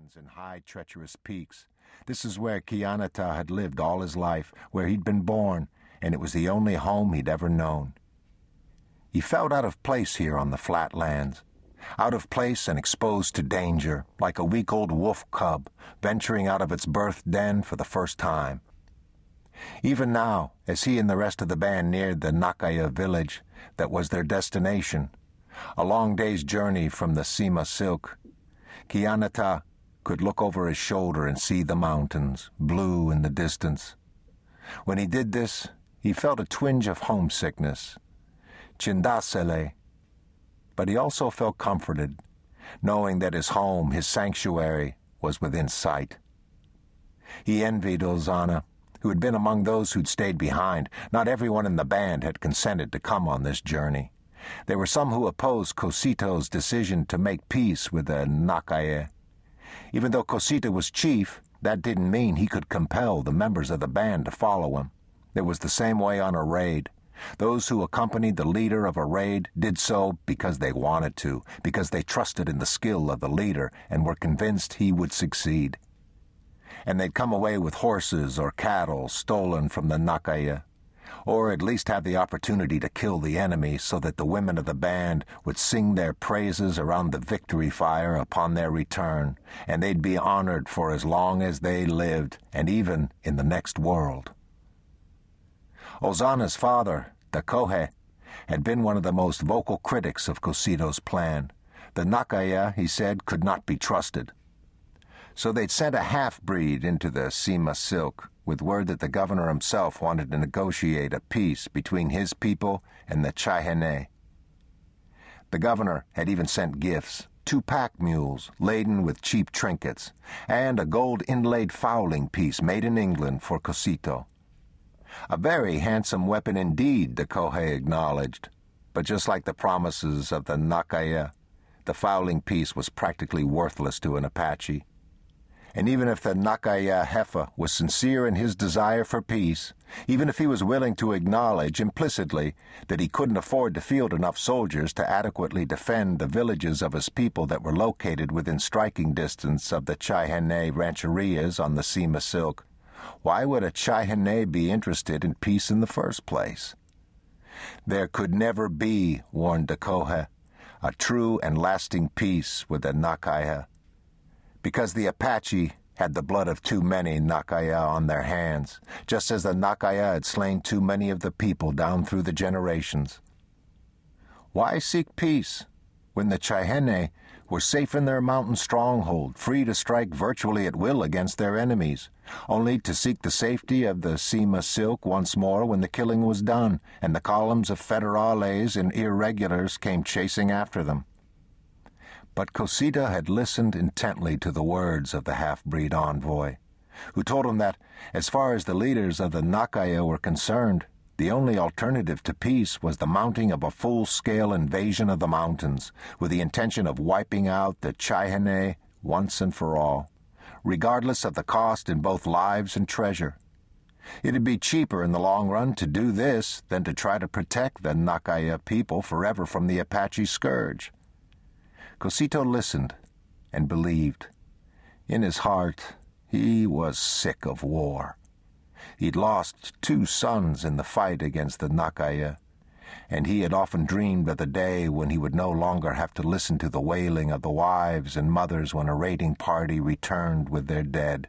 mountains and high, treacherous peaks. This is where Kiannatah had lived all his life, where he'd been born, and it was the only home he'd ever known. He felt out of place here on the flatlands, out of place and exposed to danger, like a week-old wolf cub venturing out of its birth den for the first time. Even now, as he and the rest of the band neared the Nakaya village that was their destination, a long day's journey from the Sima Silk, Kiannatah could look over his shoulder and see the mountains, blue in the distance. When he did this, he felt a twinge of homesickness, Chindasele, but he also felt comforted, knowing that his home, his sanctuary, was within sight. He envied Ozana, who had been among those who'd stayed behind. Not everyone in the band had consented to come on this journey. There were some who opposed Cosito's decision to make peace with the Nakaya. Even though Cosito was chief, that didn't mean he could compel the members of the band to follow him. It was the same way on a raid. Those who accompanied the leader of a raid did so because they wanted to, because they trusted in the skill of the leader and were convinced he would succeed. And they'd come away with horses or cattle stolen from the Nakaya, or at least have the opportunity to kill the enemy so that the women of the band would sing their praises around the victory fire upon their return, and they'd be honored for as long as they lived, and even in the next world. Ozana's father, Dakohe, had been one of the most vocal critics of Cosito's plan. The Nakaya, he said, could not be trusted. So they'd sent a half-breed into the Sima Silk with word that the governor himself wanted to negotiate a peace between his people and the Chihene. The governor had even sent gifts, 2 pack mules laden with cheap trinkets, and a gold inlaid fowling piece made in England for Cosito. A very handsome weapon indeed, Dakohe acknowledged, but just like the promises of the Nakaya, the fowling piece was practically worthless to an Apache. And even if the Nakaya Hefa was sincere in his desire for peace, even if he was willing to acknowledge implicitly that he couldn't afford to field enough soldiers to adequately defend the villages of his people that were located within striking distance of the Chihene rancherias on the Sima Silk, why would a Chihene be interested in peace in the first place? There could never be, warned Dakohe, a true and lasting peace with the Nakaya, because the Apache had the blood of too many Nakaya on their hands, just as the Nakaya had slain too many of the people down through the generations. Why seek peace when the Chihene were safe in their mountain stronghold, free to strike virtually at will against their enemies, only to seek the safety of the Sima Silk once more when the killing was done and the columns of federales and irregulars came chasing after them? But Cosito had listened intently to the words of the half-breed envoy, who told him that, as far as the leaders of the Nakaya were concerned, the only alternative to peace was the mounting of a full-scale invasion of the mountains, with the intention of wiping out the Chihene once and for all, regardless of the cost in both lives and treasure. It'd be cheaper in the long run to do this than to try to protect the Nakaya people forever from the Apache scourge. Cosito listened and believed. In his heart, he was sick of war. He'd lost 2 sons in the fight against the Nakaya, and he had often dreamed of the day when he would no longer have to listen to the wailing of the wives and mothers when a raiding party returned with their dead.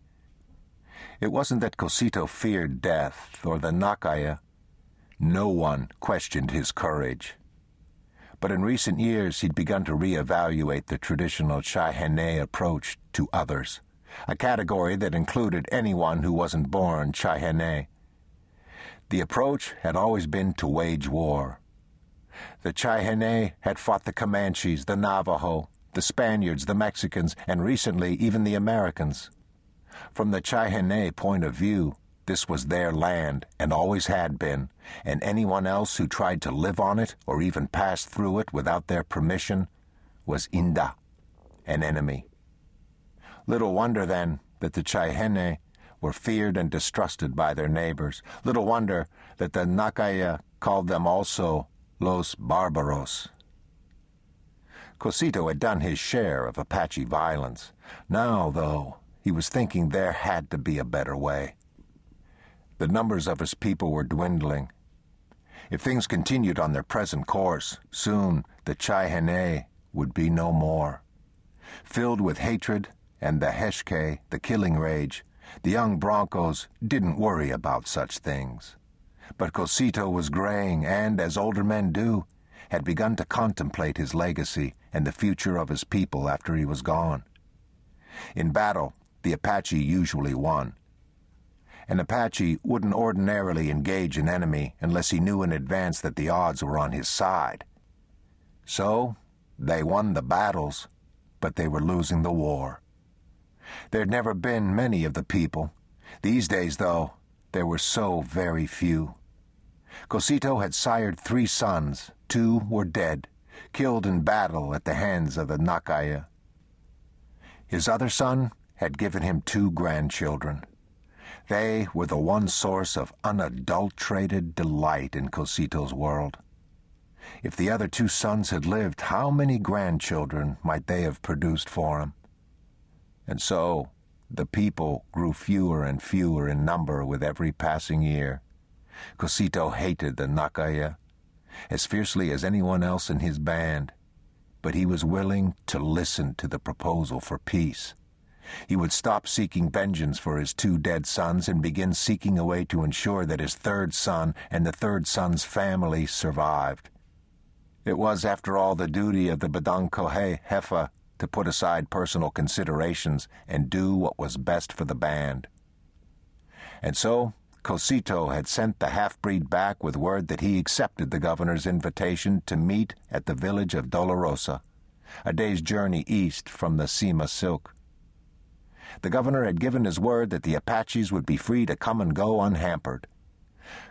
It wasn't that Cosito feared death or the Nakaya. No one questioned his courage. But in recent years he'd begun to reevaluate the traditional Chihene approach to others, a category that included anyone who wasn't born Chihene. The approach had always been to wage war. The Chihene had fought the Comanches, the Navajo, the Spaniards, the Mexicans, and recently even the Americans. From the Chihene point of view, this was their land and always had been, and anyone else who tried to live on it or even pass through it without their permission was Inda, an enemy. Little wonder, then, that the Chihene were feared and distrusted by their neighbors. Little wonder that the Nakaya called them also Los Barbaros. Cosito had done his share of Apache violence. Now, though, he was thinking there had to be a better way. The numbers of his people were dwindling. If things continued on their present course, soon the Chihene would be no more. Filled with hatred and the Heshke, the killing rage, the young Broncos didn't worry about such things. But Cosito was graying and, as older men do, had begun to contemplate his legacy and the future of his people after he was gone. In battle, the Apache usually won. An Apache wouldn't ordinarily engage an enemy unless he knew in advance that the odds were on his side. So, they won the battles, but they were losing the war. There'd never been many of the people. These days, though, there were so very few. Cosito had sired 3 sons. 2 were dead, killed in battle at the hands of the Nakaya. His other son had given him 2 grandchildren. They were the one source of unadulterated delight in Cosito's world. If the other 2 sons had lived, how many grandchildren might they have produced for him? And so, the people grew fewer and fewer in number with every passing year. Cosito hated the Nakaya as fiercely as anyone else in his band, but he was willing to listen to the proposal for peace. He would stop seeking vengeance for his 2 dead sons and begin seeking a way to ensure that his 3rd son and the 3rd son's family survived. It was, after all, the duty of the Badonkohe Hefa to put aside personal considerations and do what was best for the band. And so, Cosito had sent the half-breed back with word that he accepted the governor's invitation to meet at the village of Dolorosa, a day's journey east from the Sima Silk. The governor had given his word that the Apaches would be free to come and go unhampered.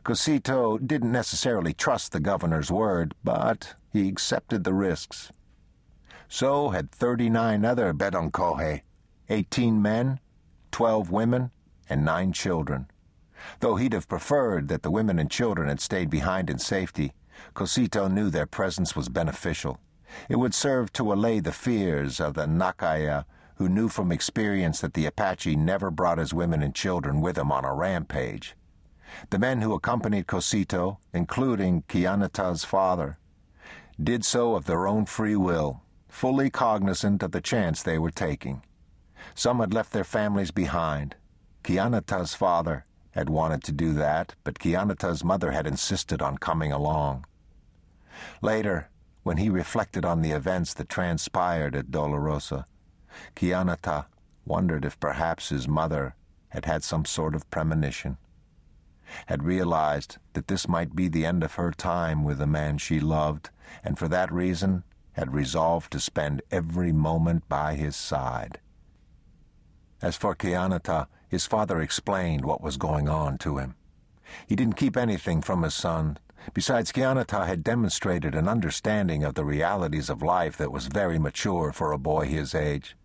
Cosito didn't necessarily trust the governor's word, but he accepted the risks. So had 39 other Bedonkohe, 18 men, 12 women, and 9 children. Though he'd have preferred that the women and children had stayed behind in safety, Cosito knew their presence was beneficial. It would serve to allay the fears of the Nakaya, who knew from experience that the Apache never brought his women and children with him on a rampage. The men who accompanied Cosito, including Kiannatah's father, did so of their own free will, fully cognizant of the chance they were taking. Some had left their families behind. Kiannatah's father had wanted to do that, but Kiannatah's mother had insisted on coming along. Later, when he reflected on the events that transpired at Dolorosa, Kiannatah wondered if perhaps his mother had had some sort of premonition, had realized that this might be the end of her time with the man she loved, and for that reason had resolved to spend every moment by his side. As for Kiannatah, his father explained what was going on to him. He didn't keep anything from his son. Besides, Kiannatah had demonstrated an understanding of the realities of life that was very mature for a boy his age.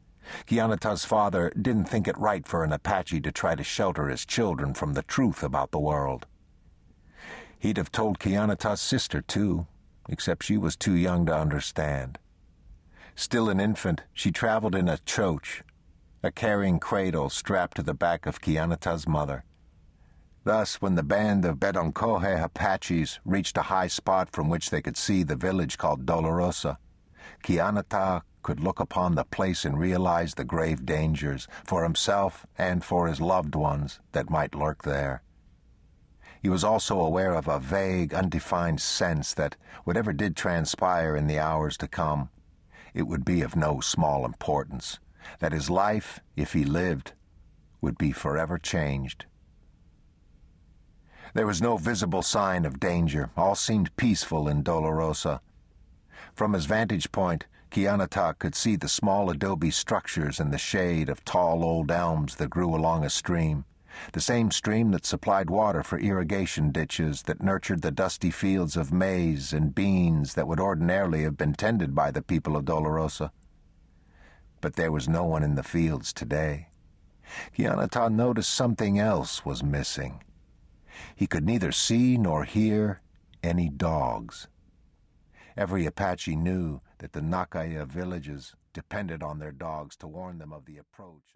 Kiannatah's father didn't think it right for an Apache to try to shelter his children from the truth about the world. He'd have told Kiannatah's sister, too, except she was too young to understand. Still an infant, she traveled in a choach, a carrying cradle strapped to the back of Kiannatah's mother. Thus, when the band of Bedonkohe Apaches reached a high spot from which they could see the village called Dolorosa, Kiannatah could look upon the place and realize the grave dangers for himself and for his loved ones that might lurk there. He was also aware of a vague, undefined sense that, whatever did transpire in the hours to come, it would be of no small importance, that his life, if he lived, would be forever changed. There was no visible sign of danger. All seemed peaceful in Dolorosa. From his vantage point, Kiannatah could see the small adobe structures in the shade of tall old elms that grew along a stream, the same stream that supplied water for irrigation ditches that nurtured the dusty fields of maize and beans that would ordinarily have been tended by the people of Dolorosa. But there was no one in the fields today. Kiannatah noticed something else was missing. He could neither see nor hear any dogs. Every Apache knew that that the Nakaya villages depended on their dogs to warn them of the approach.